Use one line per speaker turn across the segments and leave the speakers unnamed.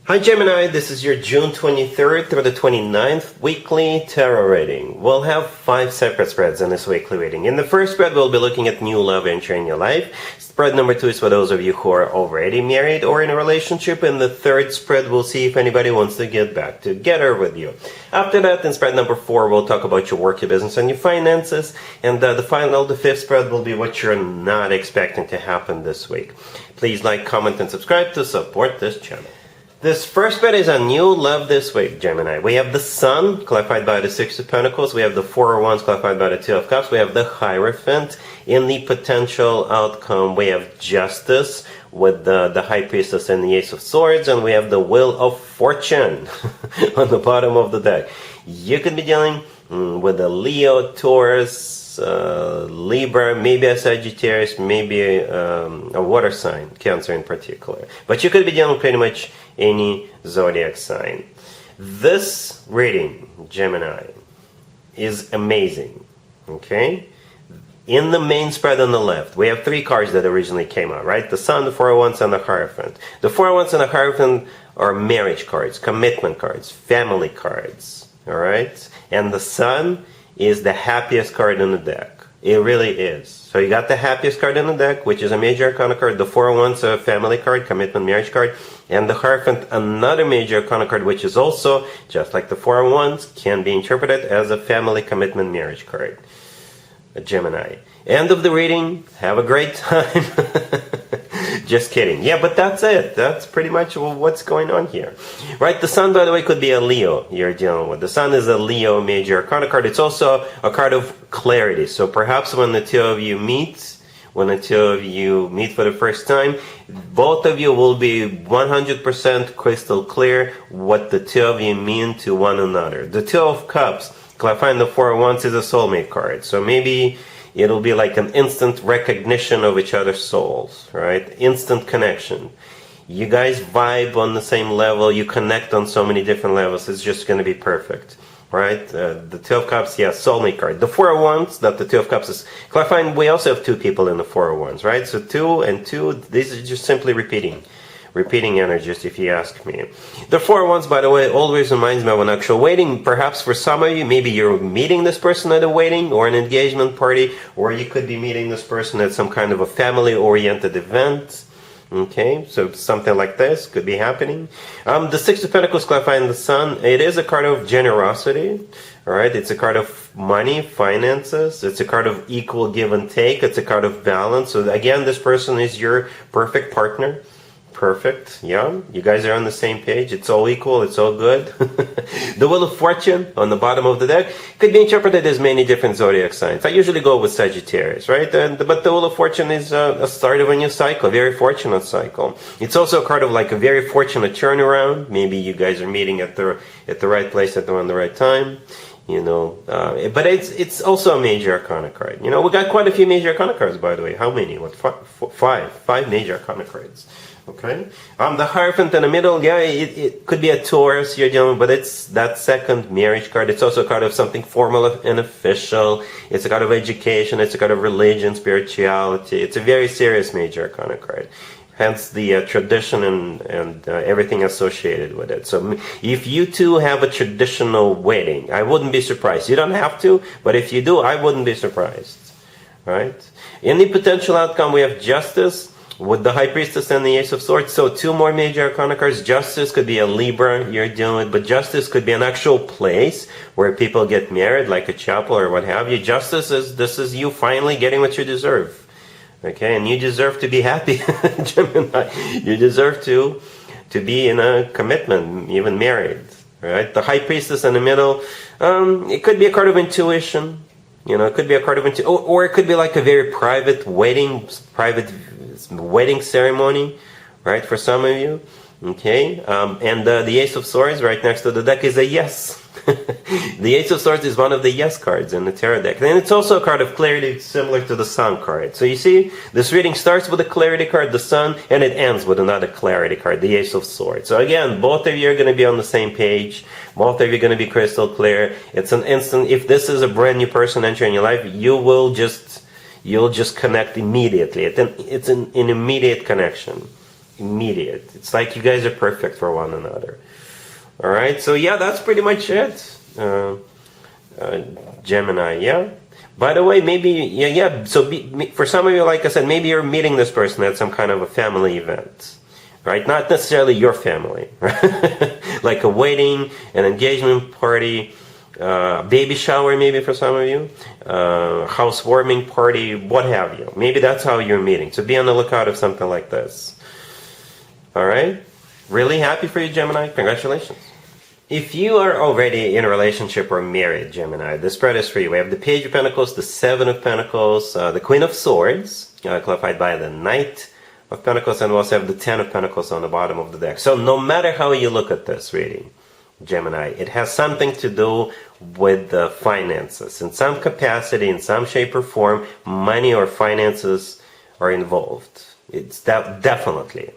Hi Gemini, this is your June 23rd through the 29th weekly tarot reading. We'll have 5 separate spreads in this weekly reading. In the first spread, we'll be looking at new love entering your life. Spread number 2 is for those of you who are already married or in a relationship. In the third spread, we'll see if anybody wants to get back together with you. After that, in spread number 4, we'll talk about your work, your business, and your finances. And the fifth spread will be what you're not expecting to happen this week. Please like, comment, and subscribe to support this channel. This first spread is on new love this week, Gemini. We have the Sun, clarified by the Six of Pentacles. We have the Four of Wands, clarified by the Two of Cups. We have the Hierophant. In the potential outcome, we have Justice with the High Priestess and the Ace of Swords. And we have the Wheel of Fortune on the bottom of the deck. You could be dealing with a Leo, Taurus, Libra, maybe a Sagittarius, maybe a water sign, Cancer in particular. But you could be dealing with pretty much any zodiac sign. This reading, Gemini, is amazing. Okay? In the main spread on the left, we have 3 cards that originally came out, right? The Sun, the Four of Wands, and the Hierophant. The Four of Wands and the Hierophant are marriage cards, commitment cards, family cards. Alright? And the Sun is the happiest card in the deck. It really is. So you got the happiest card in the deck, which is a major arcana card. The Four of Wands, a family card, commitment, marriage card. And the Hierophant, another major arcana card, which is also, just like the Four of Wands, can be interpreted as a family, commitment, marriage card. A Gemini. End of the reading. Have a great time. Just kidding. Yeah, but that's it. That's pretty much what's going on here. Right? The Sun, by the way, could be a Leo you're dealing with. The Sun is a Leo major arcana card. It's also a card of clarity. So perhaps when the two of you meet, for the first time, both of you will be 100% crystal clear what the two of you mean to one another. The Two of Cups, clarifying the Four of Wands, is a soulmate card. So maybe it'll be like an instant recognition of each other's souls, right? Instant connection. You guys vibe on the same level. You connect on so many different levels. It's just going to be perfect, right? The Two of Cups, yeah, soulmate card. The Four of Wands, that the Two of Cups is clarifying. We also have 2 people in the Four of Wands, right? So 2 and 2, these are just simply repeating energies, if you ask me. The Four of Wands, by the way, always reminds me of an actual wedding. Perhaps for some of you, maybe you're meeting this person at a wedding or an engagement party, or you could be meeting this person at some kind of a family-oriented event. Okay, so something like this could be happening. The Six of Pentacles, clarifying the Sun, it is a card of generosity. All right, it's a card of money, finances. It's a card of equal give and take. It's a card of balance. So again, this person is your perfect partner. Perfect, yeah. You guys are on the same page. It's all equal. It's all good. The Wheel of Fortune on the bottom of the deck could be interpreted as many different zodiac signs. I usually go with Sagittarius, right? But the Wheel of Fortune is a start of a new cycle, a very fortunate cycle. It's also a card of like a very fortunate turnaround. Maybe you guys are meeting at the right place at the right time. You know, but it's also a major arcana card. You know, we got quite a few major arcana cards, by the way. How many? What? Five major arcana cards. Okay. The Hierophant in the middle, yeah, it could be a Taurus you're dealing with, but it's that second marriage card. It's also a card of something formal and official. It's a card of education. It's a card of religion, spirituality. It's a very serious major arcana card. Hence the tradition and everything associated with it. So if you two have a traditional wedding, I wouldn't be surprised. You don't have to, but if you do, I wouldn't be surprised. Right? In the potential outcome, we have Justice with the High Priestess and the Ace of Swords. So 2 more major arcana cards. Justice could be a Libra you're dealing with, but Justice could be an actual place where people get married, like a chapel or what have you. Justice is you finally getting what you deserve. Okay, and you deserve to be happy, Gemini. You deserve to be in a commitment, even married. Right? The High Priestess in the middle, it could be a card of intuition. You know, it could be a card of intuition, or it could be like a very private wedding ceremony, right? For some of you, okay. And the Ace of Swords right next to the deck is a yes. The Ace of Swords is one of the yes cards in the tarot deck. And it's also a card of clarity similar to the Sun card. So you see, this reading starts with a clarity card, the Sun, and it ends with another clarity card, the Ace of Swords. So again, both of you are going to be on the same page. Both of you are going to be crystal clear. It's an instant. If this is a brand new person entering your life, you'll just connect immediately. It's an immediate connection. immediate. It's like you guys are perfect for one another. All right, so yeah, that's pretty much it. Gemini, yeah. By the way, maybe, yeah. So for some of you, like I said, maybe you're meeting this person at some kind of a family event, right? Not necessarily your family, right? Like a wedding, an engagement party, baby shower, maybe for some of you, housewarming party, what have you. Maybe that's how you're meeting. So be on the lookout of something like this. All right? Really happy for you, Gemini. Congratulations. If you are already in a relationship or married, Gemini, the spread is for you. We have the Page of Pentacles, the Seven of Pentacles, the Queen of Swords, clarified by the Knight of Pentacles, and we also have the Ten of Pentacles on the bottom of the deck. So no matter how you look at this reading, Gemini, it has something to do with the finances. In some capacity, in some shape or form, money or finances are involved. It's definitely,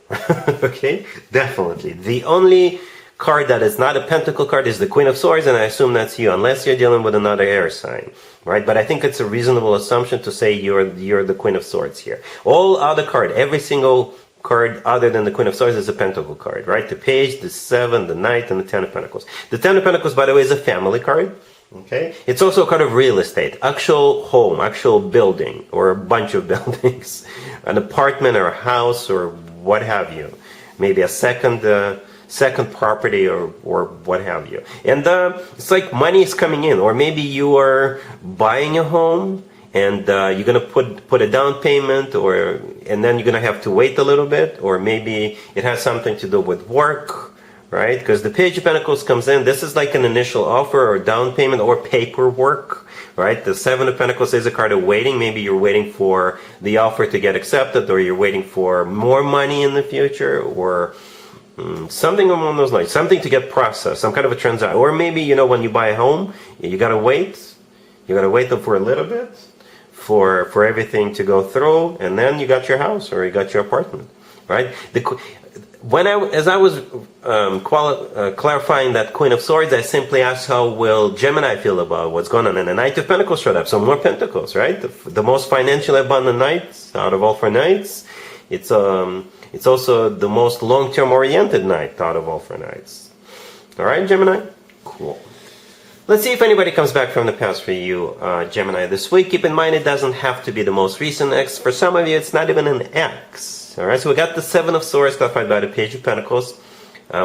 okay? Definitely. The only card that is not a pentacle card is the Queen of Swords, and I assume that's you, unless you're dealing with another air sign, right? But I think it's a reasonable assumption to say you're the Queen of Swords here. All other card, every single card other than the Queen of Swords is a pentacle card, right? The Page, the Seven, the Knight, and the Ten of Pentacles. The Ten of Pentacles, by the way, is a family card. Okay, it's also a card of real estate, actual home, actual building, or a bunch of buildings, an apartment or a house or what have you, maybe a second property or what have you. And it's like money is coming in, or maybe you are buying a home and you're gonna put a down payment, and then you're gonna have to wait a little bit, or maybe it has something to do with work. Right? Because the Page of Pentacles comes in, this is like an initial offer or down payment or paperwork, right? The Seven of Pentacles is a card of waiting. Maybe you're waiting for the offer to get accepted, or you're waiting for more money in the future, or something along those lines, something to get processed, some kind of a transaction. Or maybe, when you buy a home, you gotta wait for a little bit for everything to go through, and then you got your house or you got your apartment, right? As I was clarifying that Queen of Swords, I simply asked how will Gemini feel about what's going on, and the Knight of Pentacles showed up. So more Pentacles, right? The most financially abundant Knight out of all 4 Knights. It's also the most long-term oriented Knight out of all 4 Knights. All right, Gemini? Cool. Let's see if anybody comes back from the past for you, Gemini, this week. Keep in mind, it doesn't have to be the most recent ex. For some of you, it's not even an ex. All right, so we got the Seven of Swords clarified by the Page of Pentacles.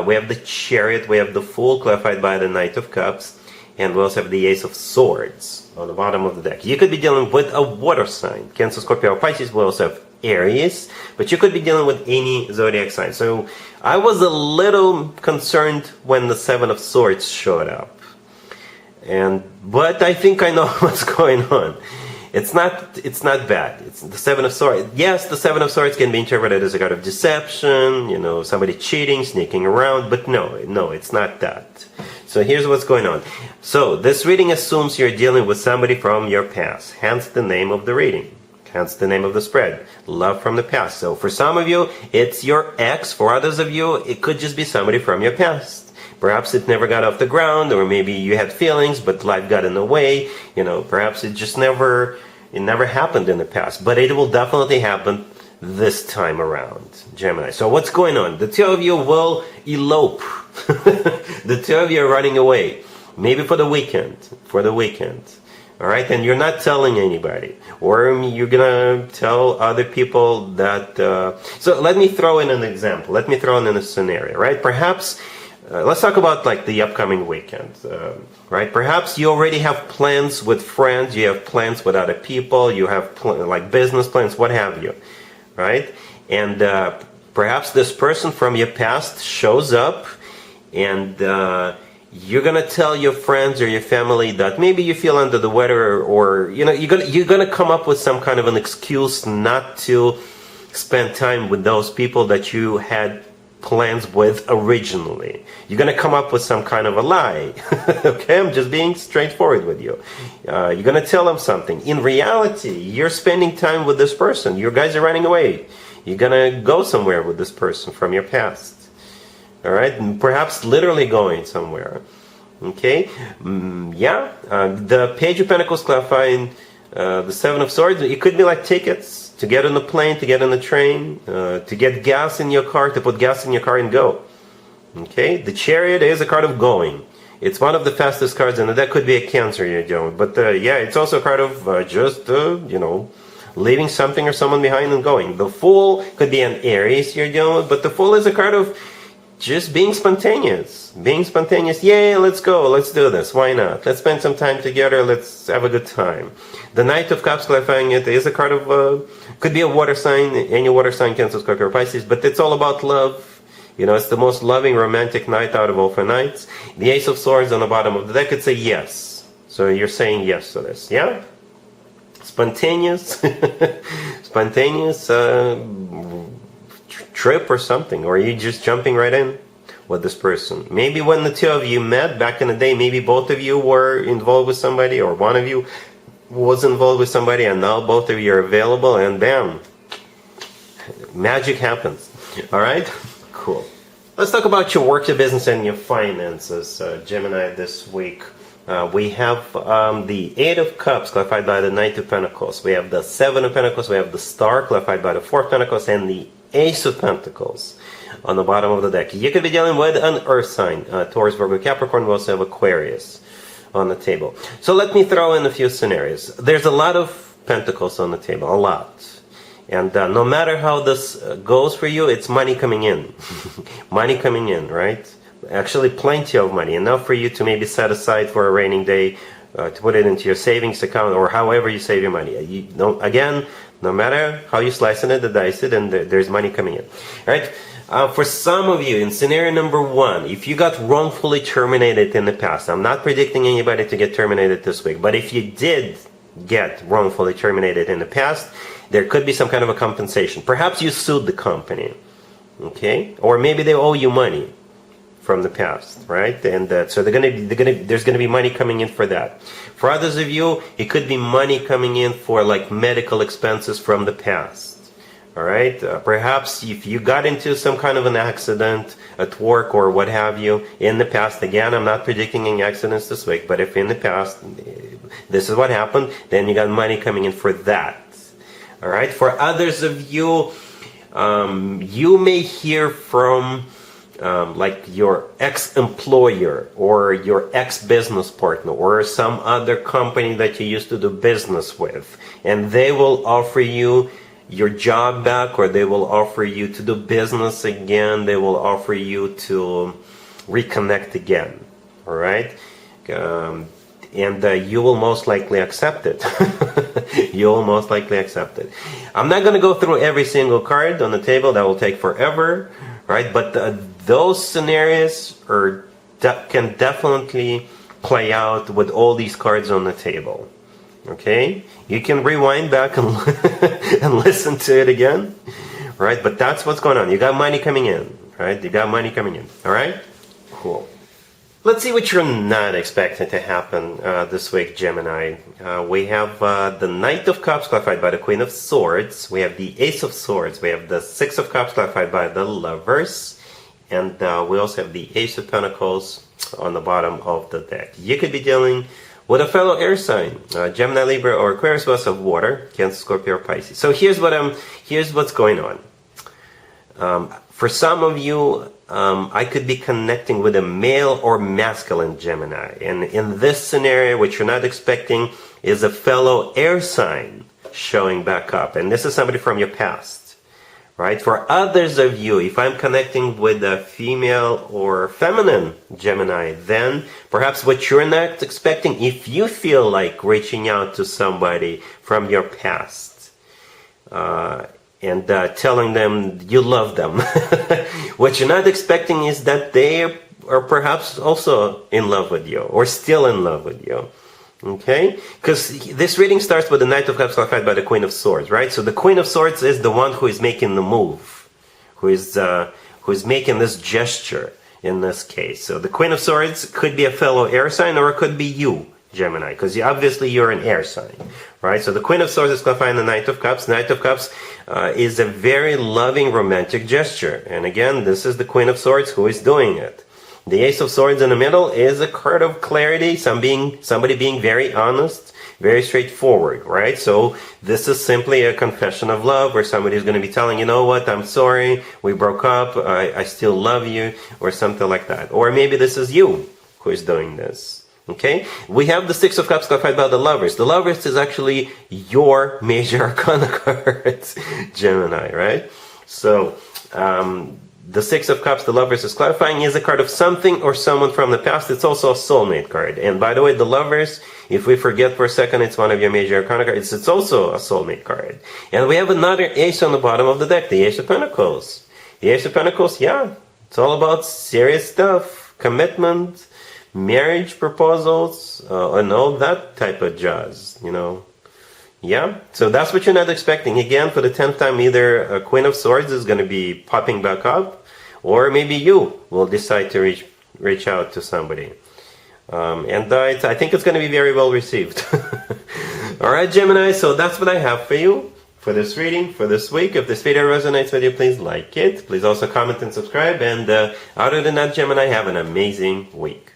We have the Chariot. We have the Fool clarified by the Knight of Cups. And we also have the Ace of Swords on the bottom of the deck. You could be dealing with a water sign. Cancer, Scorpio, or Pisces. We also have Aries. But you could be dealing with any zodiac sign. So I was a little concerned when the Seven of Swords showed up. But I think I know what's going on. It's not bad. It's the Seven of Swords. Yes, the Seven of Swords can be interpreted as a card of deception, somebody cheating, sneaking around, but no, it's not that. So here's what's going on. So this reading assumes you're dealing with somebody from your past, hence the name of the reading, hence the name of the spread, love from the past. So for some of you, it's your ex. For others of you, it could just be somebody from your past. Perhaps it never got off the ground, or maybe you had feelings, but life got in the way. Perhaps it just never happened in the past. But it will definitely happen this time around, Gemini. So what's going on? The two of you will elope. The two of you are running away, maybe for the weekend. All right, and you're not telling anybody, or you're gonna tell other people that. So let me throw in an example. Let me throw in a scenario, right? Perhaps. Let's talk about like the upcoming weekend, right? Perhaps you already have plans with friends, you have plans with other people, you have like business plans, what have you, right? And perhaps this person from your past shows up, and you're gonna tell your friends or your family that maybe you feel under the weather, or you're gonna come up with some kind of an excuse not to spend time with those people that you had plans with originally. You're going to come up with some kind of a lie. Okay, I'm just being straightforward with you. You're going to tell them something. In reality, you're spending time with this person. You guys are running away. You're going to go somewhere with this person from your past. All right, and perhaps literally going somewhere. Okay, the Page of Pentacles clarifying the Seven of Swords. It could be like tickets to get on the plane, to get on the train, to get gas in your car, to put gas in your car and go. Okay, the Chariot is a card of going. It's one of the fastest cards, and that could be a Cancer you're dealing with. But yeah, it's also a card of just, leaving something or someone behind and going. The Fool could be an Aries you're dealing with, but the Fool is a card of just being spontaneous. Being spontaneous, yeah, let's go, let's do this, why not? Let's spend some time together, let's have a good time. The Knight of Cups, clarifying it, is a card of, could be a water sign, any water sign, Cancer, Scorpio, or Pisces, but it's all about love. It's the most loving, romantic night out of all 4 nights. The Ace of Swords on the bottom of the deck, it's a yes. So you're saying yes to this, yeah? Spontaneous, spontaneous trip or something, or are you just jumping right in with this person? Maybe when the two of you met back in the day, maybe both of you were involved with somebody, or one of you was involved with somebody, and now both of you are available, and bam, magic happens. All right, cool. Let's talk about your work, your business, and your finances, Gemini, this week. We have the 8 of Cups, clarified by the Knight of Pentacles. We have the 7 of Pentacles. We have the Star, clarified by the 4 of Pentacles, and the Ace of Pentacles on the bottom of the deck. You could be dealing with an Earth sign, Taurus, Virgo, Capricorn. We also have Aquarius on the table. So let me throw in a few scenarios. There's a lot of Pentacles on the table, a lot. And no matter how this goes for you, it's money coming in. Money coming in, right? Actually, plenty of money. Enough for you to maybe set aside for a rainy day, to put it into your savings account, or however you save your money. Again, no matter how you slice it and dice it, and there's money coming in. All right? For some of you, in scenario number 1, if you got wrongfully terminated in the past, I'm not predicting anybody to get terminated this week, but if you did get wrongfully terminated in the past, there could be some kind of a compensation. Perhaps you sued the company, okay? Or maybe they owe you money from the past, right? And so there's gonna be money coming in for that. For others of you, it could be money coming in for like medical expenses from the past. All right, perhaps if you got into some kind of an accident at work or what have you in the past, again, I'm not predicting any accidents this week, but if in the past this is what happened, then you got money coming in for that. All right, for others of you, you may hear from like your ex-employer or your ex-business partner or some other company that you used to do business with, and they will offer you your job back, or they will offer you to do business again. They will offer you to reconnect again. All right, and you will most likely accept it. You will most likely accept it. I'm not going to go through every single card on the table. That will take forever, right? But those scenarios can definitely play out with all these cards on the table. Okay, you can rewind back and and listen to it again, right? But that's what's going on. You got money coming in, right? You got money coming in. All right, cool. Let's see what you're not expecting to happen this week, Gemini. We have the Knight of Cups, clarified by the Queen of Swords. We have the Ace of Swords. We have the 6 of Cups, clarified by the Lovers, and we also have the Ace of Pentacles on the bottom of the deck. You could be dealing with a fellow air sign, Gemini, Libra, or Aquarius, plus of water, Cancer, Scorpio, or Pisces. So here's what's going on. For some of you, I could be connecting with a male or masculine Gemini, and in this scenario, what you're not expecting is a fellow air sign showing back up, and this is somebody from your past. Right? For others of you, if I'm connecting with a female or feminine Gemini, then perhaps what you're not expecting, if you feel like reaching out to somebody from your past and telling them you love them, what you're not expecting is that they are perhaps also in love with you or still in love with you. Okay, because this reading starts with the Knight of Cups, clarified by the Queen of Swords, right? So the Queen of Swords is the one who is making the move, who is making this gesture in this case. So the Queen of Swords could be a fellow air sign, or it could be you, Gemini, because obviously you're an air sign, right? So the Queen of Swords is clarifying the Knight of Cups. Knight of Cups is a very loving, romantic gesture, and again, this is the Queen of Swords who is doing it. The Ace of Swords in the middle is a card of clarity, somebody being very honest, very straightforward, right? So this is simply a confession of love where somebody's going to be telling, you know what, I'm sorry, we broke up, I still love you, or something like that. Or maybe this is you who is doing this. Okay, we have the Six of Cups clarified by the Lovers. The Lovers is actually your major arcana card, Gemini, right? So the Six of Cups, the Lovers is clarifying, is a card of something or someone from the past. It's also a soulmate card. And by the way, the Lovers, if we forget for a second, it's one of your major arcana cards. It's also a soulmate card. And we have another ace on the bottom of the deck, the Ace of Pentacles. The Ace of Pentacles, yeah, it's all about serious stuff, commitment, marriage proposals, and all that type of jazz, you know. Yeah, so that's what you're not expecting. Again, for the 10th time, either a Queen of Swords is going to be popping back up, or maybe you will decide to reach out to somebody. I think it's going to be very well received. All right, Gemini, so that's what I have for you for this reading, for this week. If this video resonates with you, please like it. Please also comment and subscribe. And other than that, Gemini, have an amazing week.